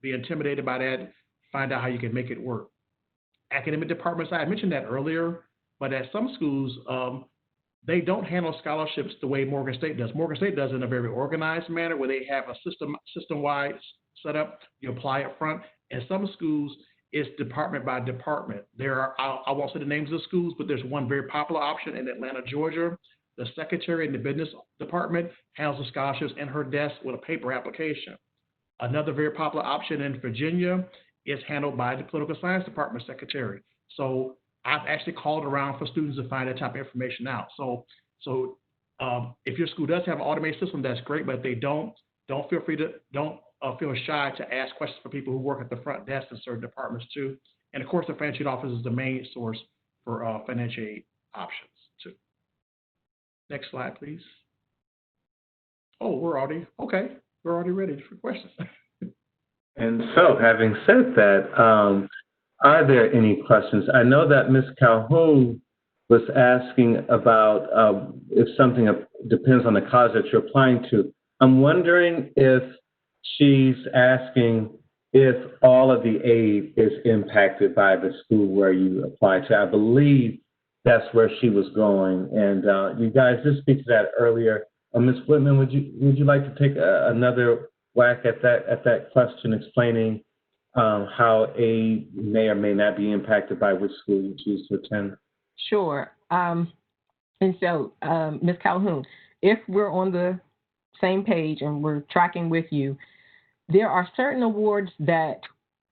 be intimidated by that. Find out how you can make it work. Academic departments, I mentioned that earlier, but at some schools, they don't handle scholarships the way Morgan State does. Morgan State does it in a very organized manner where they have a system-wide setup. You apply up front. And some schools, it's department by department. There are, I won't say the names of the schools, but there's one very popular option in Atlanta, Georgia. The secretary in the business department handles the scholarships in her desk with a paper application. Another very popular option in Virginia is handled by the political science department secretary. So I've actually called around for students to find that type of information out. So if your school does have an automated system, that's great. But if they don't feel shy to ask questions for people who work at the front desk in certain departments too. And of course, the financial aid office is the main source for financial aid options too. Next slide, please. Oh, we're already ready for questions. And so, having said that, are there any questions? I know that Ms. Calhoun was asking about if something depends on the college that you're applying to. I'm wondering if she's asking if all of the aid is impacted by the school where you apply to. I believe that's where she was going. And you guys did speak to that earlier. Ms. Whitman, would you like to take another whack at that question, explaining how aid may or may not be impacted by which school you choose to attend? Sure. And so, Ms. Calhoun, if we're on the same page and we're tracking with you, there are certain awards that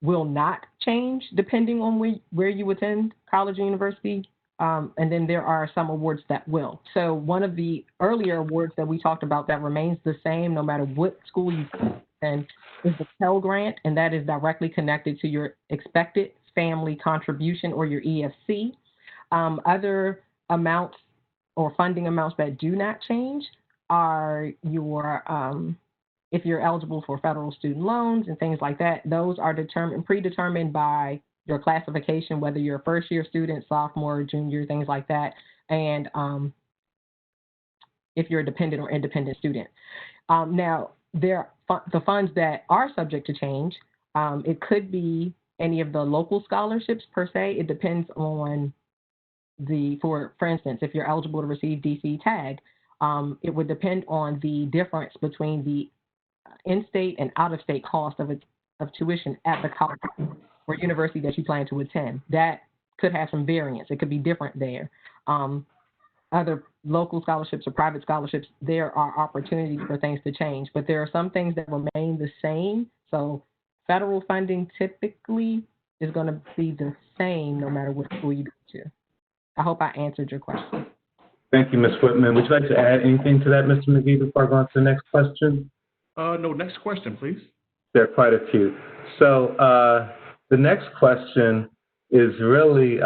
will not change depending on where you attend college or university. And then there are some awards that will. So one of the earlier awards that we talked about that remains the same no matter what school you attend is the Pell Grant, and that is directly connected to your expected family contribution or your EFC. Other amounts or funding amounts that do not change are your, if you're eligible for federal student loans and things like that, those are predetermined by your classification, whether you're a first-year student, sophomore, junior, things like that, and if you're a dependent or independent student. Now, the funds that are subject to change, it could be any of the local scholarships per se. It depends on for instance, if you're eligible to receive DC TAG, it would depend on the difference between the in-state and out-of-state cost of tuition at the college or university that you plan to attend. That could have some variance. It could be different there. Other local scholarships or private scholarships, there are opportunities for things to change, but there are some things that remain the same. So federal funding typically is going to be the same no matter what school you go to. I hope I answered your question. Thank you, Ms. Whitman. Would you like to add anything to that, Mr. McGee, before I go on to the next question? No, next question, please. There are quite a few. So the next question is really,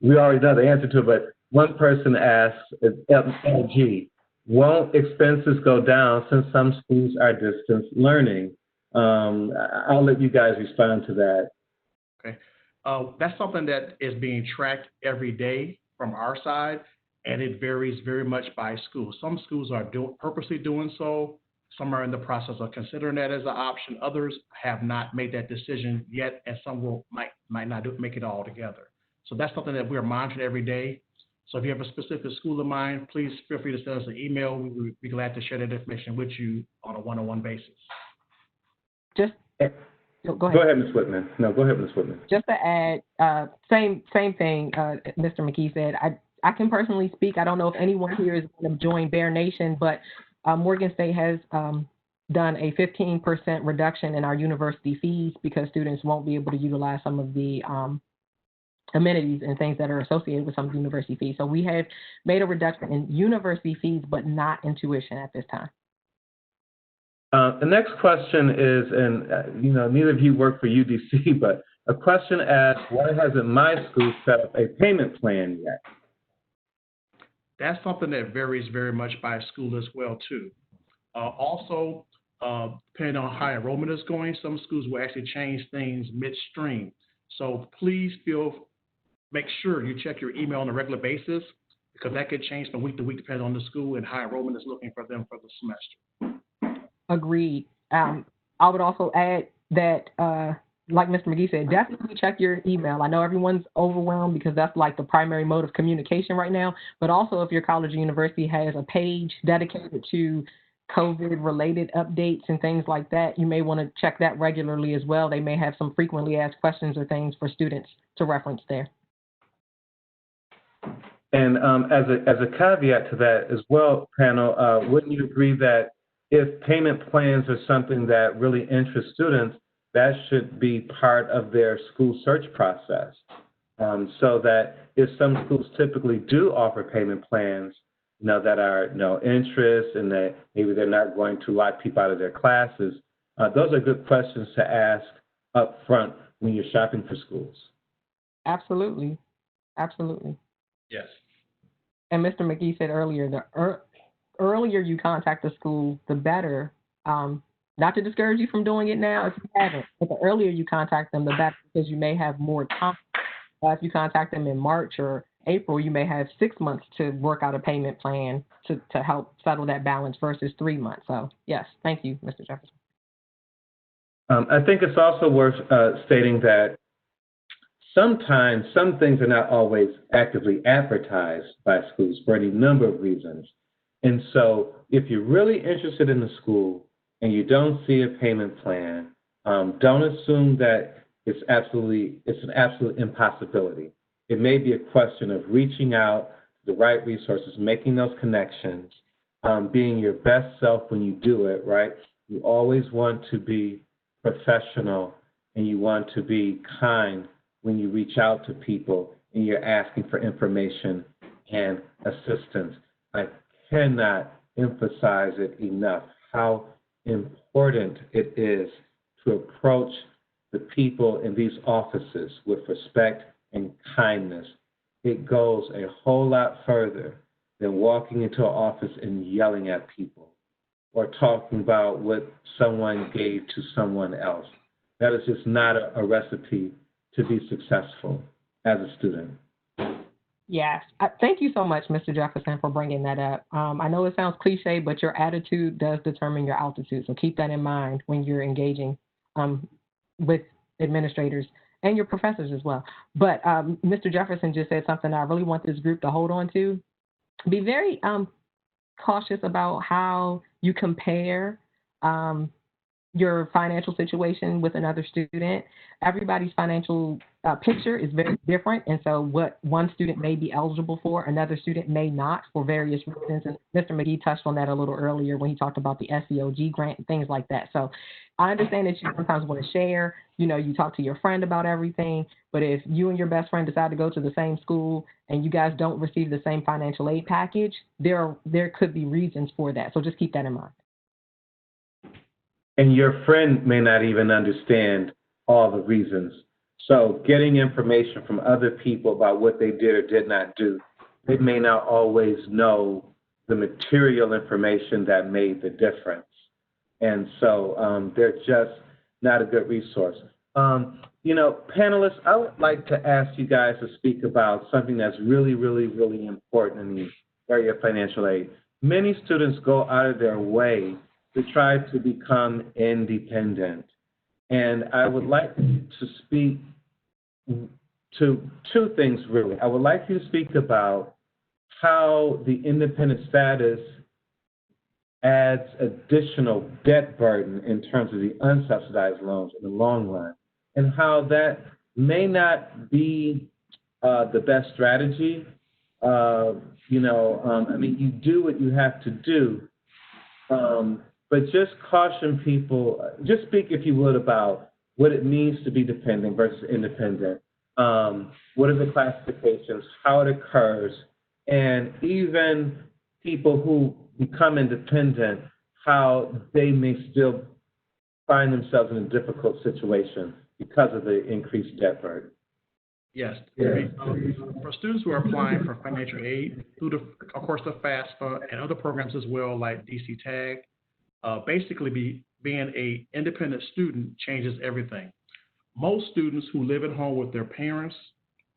we already know the answer to it, but one person asks, LG, won't expenses go down since some schools are distance learning? I'll let you guys respond to that. Okay. That's something that is being tracked every day from our side. and it varies very much by school. Some schools are purposely doing so. Some are in the process of considering that as an option. Others have not made that decision yet, and some might not make it all together. So that's something that we're monitoring every day. So if you have a specific school in mind, please feel free to send us an email. We would be glad to share that information with you on a one-on-one basis. Just go ahead. Go ahead, Ms. Whitman. No, go ahead, Ms. Whitman. Just to add, same thing Mr. McGee said. I can personally speak. I don't know if anyone here is going to join Bear Nation, but Morgan State has done a 15% reduction in our university fees because students won't be able to utilize some of the amenities and things that are associated with some of the university fees. So we have made a reduction in university fees, but not in tuition at this time. The next question is, and neither of you work for UDC, but a question asks, why hasn't my school set up a payment plan yet? That's something that varies very much by school as well, too. Also, depending on how enrollment is going, some schools will actually change things midstream. So please make sure you check your email on a regular basis, because that could change from week to week depending on the school and how enrollment is looking for them for the semester. Agreed. I would also add that, like Mr. McGee said, definitely check your email. I know everyone's overwhelmed because that's like the primary mode of communication right now, but also if your college or university has a page dedicated to COVID-related updates and things like that, you may want to check that regularly as well. They may have some frequently asked questions or things for students to reference there. And as a caveat to that as well, panel, wouldn't you agree that if payment plans are something that really interests students, that should be part of their school search process? So that if some schools typically do offer payment plans, that are no interest and that maybe they're not going to lock people out of their classes, those are good questions to ask up front when you're shopping for schools. Absolutely. Yes. And Mr. McGee said earlier, the earlier you contact the school, the better. Not to discourage you from doing it now if you haven't, but the earlier you contact them, the better, because you may have more time. If you contact them in March or April, you may have 6 months to work out a payment plan to help settle that balance versus 3 months. So, yes, thank you, Mr. Jefferson. I think it's also worth stating that sometimes some things are not always actively advertised by schools for any number of reasons. And so if you're really interested in the school and you don't see a payment plan, don't assume that it's an absolute impossibility. It may be a question of reaching out to the right resources, making those connections, being your best self when you do it, right? You always want to be professional and you want to be kind when you reach out to people and you're asking for information and assistance. I cannot emphasize it enough how important it is to approach the people in these offices with respect and kindness. It goes a whole lot further than walking into an office and yelling at people or talking about what someone gave to someone else. That is just not a recipe to be successful as a student. Yes. Thank you so much, Mr. Jefferson, for bringing that up. I know it sounds cliche, but your attitude does determine your altitude. So keep that in mind when you're engaging with administrators and your professors as well. But Mr. Jefferson just said something I really want this group to hold on to. Be very cautious about how you compare your financial situation with another student. Everybody's financial picture is very different, and so what one student may be eligible for, another student may not for various reasons. And Mr. McGee touched on that a little earlier when he talked about the SEOG grant and things like that. So I understand that you sometimes want to share, you talk to your friend about everything, but if you and your best friend decide to go to the same school and you guys don't receive the same financial aid package, there could be reasons for that. So just keep that in mind. And your friend may not even understand all the reasons. So getting information from other people about what they did or did not do, they may not always know the material information that made the difference. And so they're just not a good resource. Panelists, I would like to ask you guys to speak about something that's really, really, really important in the area of financial aid. Many students go out of their way to try to become independent. And I would like to speak to two things, really. I would like you to speak about how the independent status adds additional debt burden in terms of the unsubsidized loans in the long run, and how that may not be the best strategy. You do what you have to do, but just caution people, just speak, if you would, about what it means to be dependent versus independent. What are the classifications, how it occurs, and even people who become independent, how they may still find themselves in a difficult situation because of the increased debt burden. Yes. For students who are applying for financial aid through, of course, the FAFSA and other programs as well, like DC TAG, basically being an independent student changes everything. Most students who live at home with their parents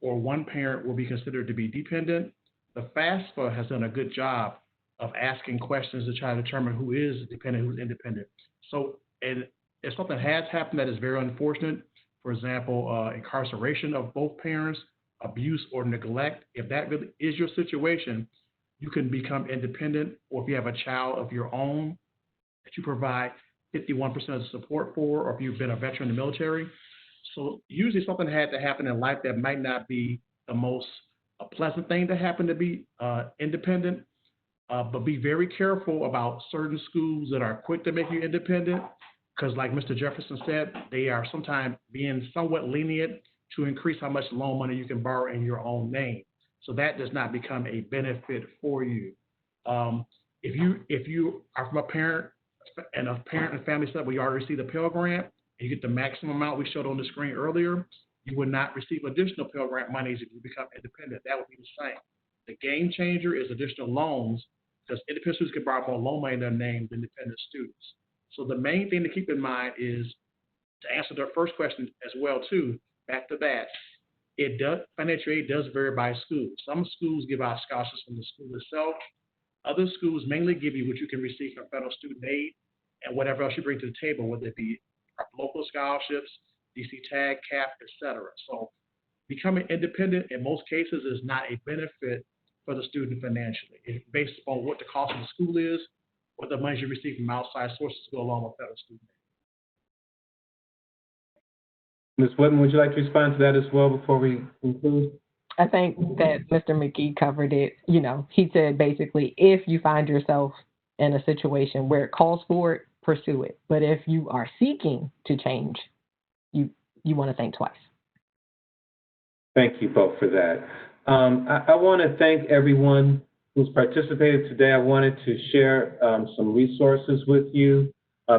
or one parent will be considered to be dependent. The FAFSA has done a good job of asking questions to try to determine who is dependent, who's independent. So, and if something has happened that is very unfortunate, for example, incarceration of both parents, abuse or neglect, if that really is your situation, you can become independent. Or if you have a child of your own that you provide 51% of the support for, or if you've been a veteran in the military. So usually something had to happen in life that might not be the most pleasant thing to happen to be independent, but be very careful about certain schools that are quick to make you independent, because like Mr. Jefferson said, they are sometimes being somewhat lenient to increase how much loan money you can borrow in your own name. So that does not become a benefit for you. If you are from a parent and family setup where you already receive the Pell Grant, and you get the maximum amount we showed on the screen earlier, you would not receive additional Pell Grant monies if you become independent. That would be the same. The game changer is additional loans, because independent students can borrow more loan money in their name than dependent students. So the main thing to keep in mind is, to answer their first question as well too, back to that, financial aid does vary by school. Some schools give out scholarships from the school itself. Other schools mainly give you what you can receive from federal student aid and whatever else you bring to the table, whether it be local scholarships, DC TAG, CAP, etc. So becoming independent in most cases is not a benefit for the student financially. It's based upon what the cost of the school is, what the money you receive from outside sources to go along with federal student aid. Ms. Whitman, would you like to respond to that as well before we conclude? I think that Mr. McGee covered it. He said basically, if you find yourself in a situation where it calls for it, pursue it. But if you are seeking to change, you want to think twice. Thank you both for that. I want to thank everyone who's participated today. I wanted to share some resources with you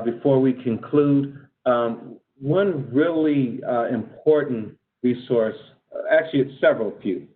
before we conclude. One really important resource, actually it's few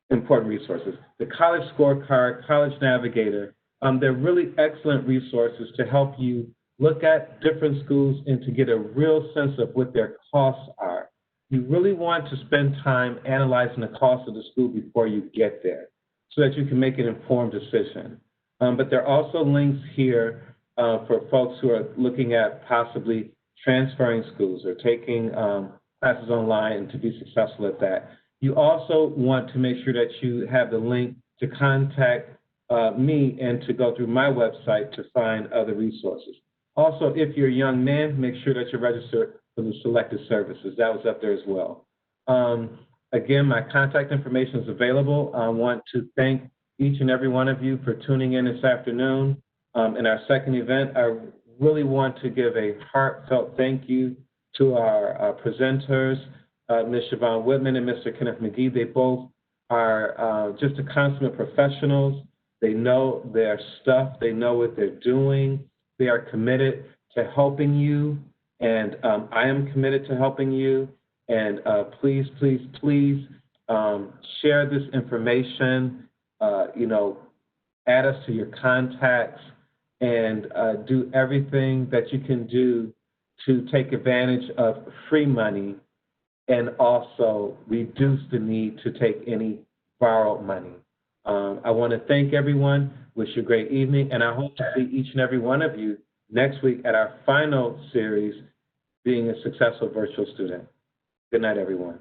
important resources. The College Scorecard, College Navigator, they're really excellent resources to help you look at different schools and to get a real sense of what their costs are. You really want to spend time analyzing the cost of the school before you get there so that you can make an informed decision. But there are also links here for folks who are looking at possibly transferring schools or taking classes online to be successful at that. You also want to make sure that you have the link to contact me and to go through my website to find other resources. Also, if you're a young man, make sure that you're registered for the selected services. That was up there as well. Again, my contact information is available. I want to thank each and every one of you for tuning in this afternoon. In our second event, I really want to give a heartfelt thank you to our presenters, Ms. Siobhan Whitman and Mr. Kenneth McGee. They both are just a consummate professionals. They know their stuff. They know what they're doing. They are committed to helping you, and I am committed to helping you. And please, please, please share this information. Add us to your contacts, and do everything that you can do to take advantage of free money and also reduce the need to take any borrowed money. I want to thank everyone, wish you a great evening, and I hope to see each and every one of you next week at our final series, Being a Successful Virtual Student. Good night, everyone.